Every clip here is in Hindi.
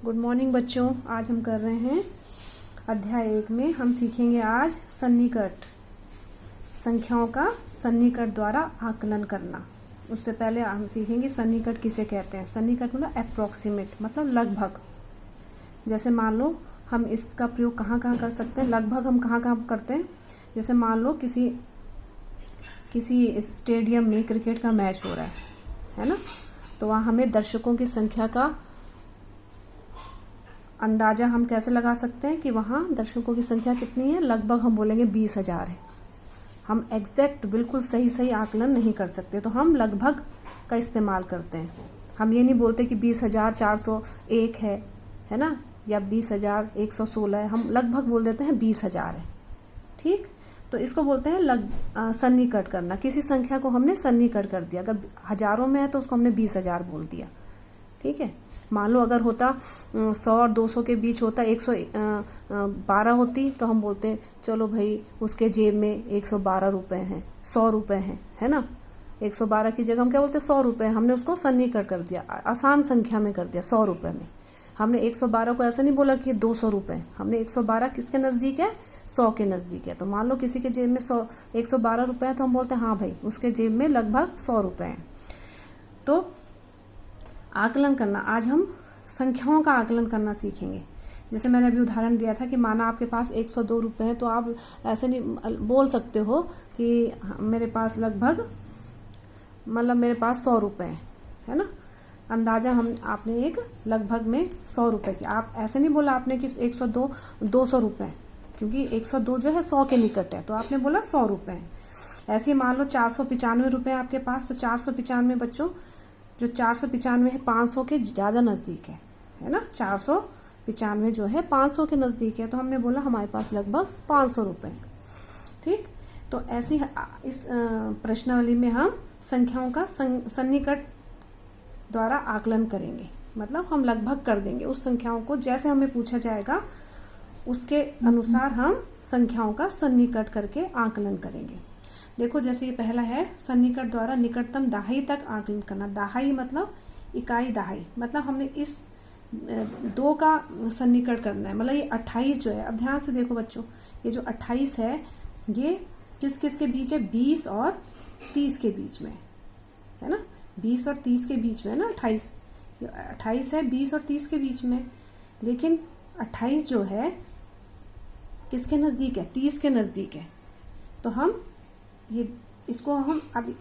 गुड मॉर्निंग बच्चों। आज हम कर रहे हैं अध्याय 1 में हम सीखेंगे आज सन्निकट, संख्याओं का सन्निकट द्वारा आकलन करना। उससे पहले हम सीखेंगे सन्निकट किसे कहते हैं। सन्निकट मतलब अप्रोक्सीमेट, मतलब लगभग। जैसे मान लो हम इसका प्रयोग कहाँ कहाँ कर सकते हैं, लगभग हम कहाँ कहाँ करते हैं। जैसे मान लो किसी स्टेडियम में क्रिकेट का मैच हो रहा है ना, तो वहाँ हमें दर्शकों की संख्या का अंदाज़ा हम कैसे लगा सकते हैं कि वहाँ दर्शकों की संख्या कितनी है। लगभग हम बोलेंगे 20,000 है। हम एग्जैक्ट बिल्कुल सही आकलन नहीं कर सकते, तो हम लगभग का इस्तेमाल करते हैं। हम ये नहीं बोलते कि 20,401 है ना, या 20,116 है। हम लगभग बोल देते हैं 20,000 है। ठीक, तो इसको बोलते हैं सन्निकट करना। किसी संख्या को हमने सन्निकट कर दिया। अगर हजारों में है तो उसको हमने 20,000 बोल दिया। ठीक है, मान लो अगर होता 100 और 200 के बीच होता 112 होती, तो हम बोलते चलो भाई उसके जेब में 112 रुपए हैं, 100 रुपए हैं, है ना। 112 की जगह हम क्या बोलते 100 रुपए। हमने उसको सन्निकट कर दिया, आसान संख्या में कर दिया। 100 रुपए में हमने 112 को ऐसा नहीं बोला कि 200 रुपए। हमने 112 किसके नज़दीक है, 100 के नज़दीक है। तो मान लो किसी के जेब में 112 रुपए है, तो हम बोलते हैं हाँ भाई उसके जेब में लगभग 100 रुपए हैं। तो आकलन करना, आज हम संख्याओं का आकलन करना सीखेंगे। जैसे मैंने अभी उदाहरण दिया था कि माना आपके पास 102 रुपये हैं, तो आप ऐसे नहीं बोल सकते हो कि मेरे पास लगभग, मतलब मेरे पास 100 रुपये है ना। अंदाज़ा आपने एक लगभग में 100 रुपये की, आप ऐसे नहीं बोला आपने कि 102 200 रुपये, क्योंकि 102 जो है 100 के निकट है, तो आपने बोला 100 रुपये है। ऐसे मान लो 495 रुपये आपके पास, तो 495 बच्चों, जो 495 है 500 के ज़्यादा नज़दीक है ना। 495 जो है 500 के नज़दीक है, तो हमने बोला हमारे पास लगभग 500 रुपये है। ठीक, तो ऐसी इस प्रश्नावली में हम संख्याओं का सन्निकट द्वारा आकलन करेंगे। मतलब हम लगभग कर देंगे उस संख्याओं को, जैसे हमें पूछा जाएगा उसके अनुसार हम संख्याओं का सन्निकट करके आकलन करेंगे। देखो जैसे ये पहला है, सन्निकट द्वारा निकटतम दहाई तक आकलन करना। दहाई मतलब इकाई दहाई, मतलब हमने इस 2 का सन्निकट करना है। मतलब ये 28 जो है, अब ध्यान से देखो बच्चों, ये जो 28 है ये किस किस के बीच है, 20 और 30 के बीच में है ना। 20 और 30 के बीच में है ना 28। 28 है 20 और 30 के बीच में, लेकिन 28 जो है किसके नज़दीक है, 30 के नज़दीक है। तो हम ये इसको हम अब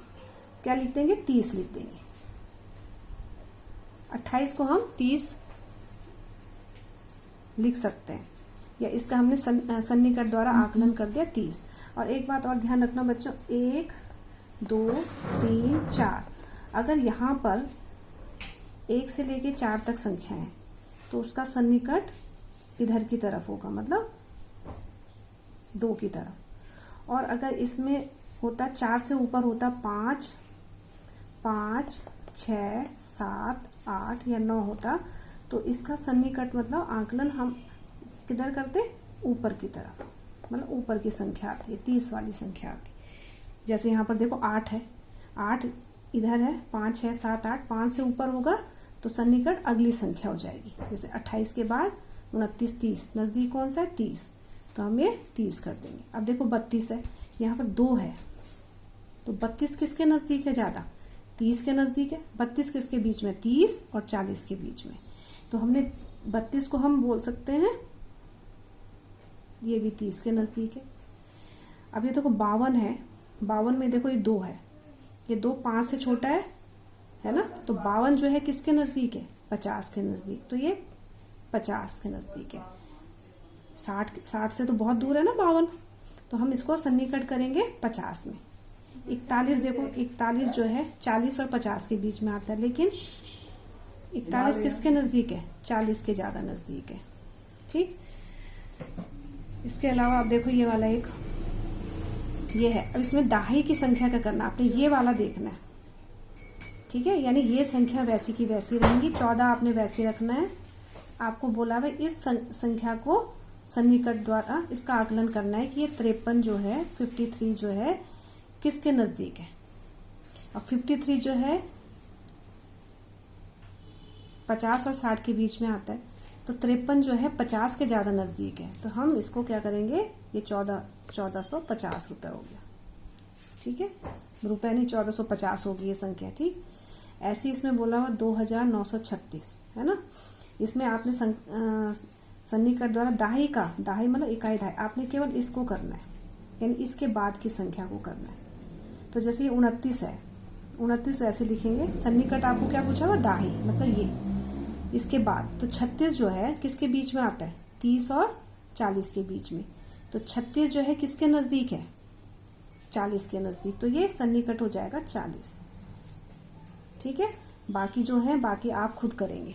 क्या लिख देंगे, 30 लिख देंगे। 28 को हम 30 लिख सकते हैं, या इसका हमने सन्निकट द्वारा आकलन कर दिया 30। और एक बात और ध्यान रखना बच्चों, 1 2 3 4, अगर यहाँ पर 1 से लेके 4 तक संख्या है, तो उसका सन्निकट इधर की तरफ होगा, मतलब 2 की तरफ। और अगर इसमें होता 4 से ऊपर होता 5 6 7 8 या 9 होता, तो इसका सन्निकट मतलब आकलन हम किधर करते, ऊपर की तरफ, मतलब ऊपर की संख्या आती है, 30 वाली संख्या आती है। जैसे यहाँ पर देखो 8 है, 8 इधर है, 5 6 7 8, 5 से ऊपर होगा तो सन्निकट अगली संख्या हो जाएगी। जैसे 28 के बाद 29 30, नज़दीक कौन सा है, 30, तो हम ये 30 कर देंगे। अब देखो 32 है, यहाँ पर 2 है, तो 32 किसके नज़दीक है ज़्यादा, 30 के नज़दीक है। 32 किसके बीच में, 30 और 40 के बीच में, तो हमने 32 को हम बोल सकते हैं ये भी 30 के नज़दीक है। अब ये देखो 52 है, 52 में देखो ये 2 है, ये 2 5 से छोटा है ना, तो 52 जो है किसके नज़दीक है, 50 के नज़दीक, तो ये 50 के नज़दीक है। 60 से तो बहुत दूर है ना 52, तो हम इसको सन्निकट करेंगे 50 में। 41 देखो, 41 जो है 40 और 50 के बीच में आता है, लेकिन 41 किसके नज़दीक है, 40 के ज़्यादा नज़दीक है। ठीक, इसके अलावा आप देखो ये वाला एक ये है। अब इसमें दहाई की संख्या का करना, आपने ये वाला देखना है। ठीक है, यानी ये संख्या वैसी की वैसी रहेंगी, 14 आपने वैसी रखना है। आपको बोला है इस संख्या को सन्निकट द्वारा इसका आकलन करना है कि ये 53 जो है, 53 जो है किसके नज़दीक है। अब 53 जो है 50 और 60 के बीच में आता है, तो 53 जो है 50 के ज़्यादा नज़दीक है, तो हम इसको क्या करेंगे, ये 1450 रुपये हो गया। ठीक है, रुपये नहीं 1450 होगी ये संख्या। ठीक, ऐसी इसमें बोला हुआ 2936 है ना। इसमें आपने सन्निकट द्वारा दाही का, दाही मतलब इकाई दाही, आपने केवल इसको करना है, यानी इसके बाद की संख्या को करना है। तो जैसे ये 29 है, 29 वैसे लिखेंगे। सन्निकट आपको क्या पूछा हुआ, दाही मतलब ये, इसके बाद। तो 36 जो है किसके बीच में आता है, 30 और 40 के बीच में। तो 36 जो है किसके नज़दीक है, 40 के नज़दीक, तो ये सन्निकट हो जाएगा 40। ठीक है, बाकी जो है बाकी आप खुद करेंगे।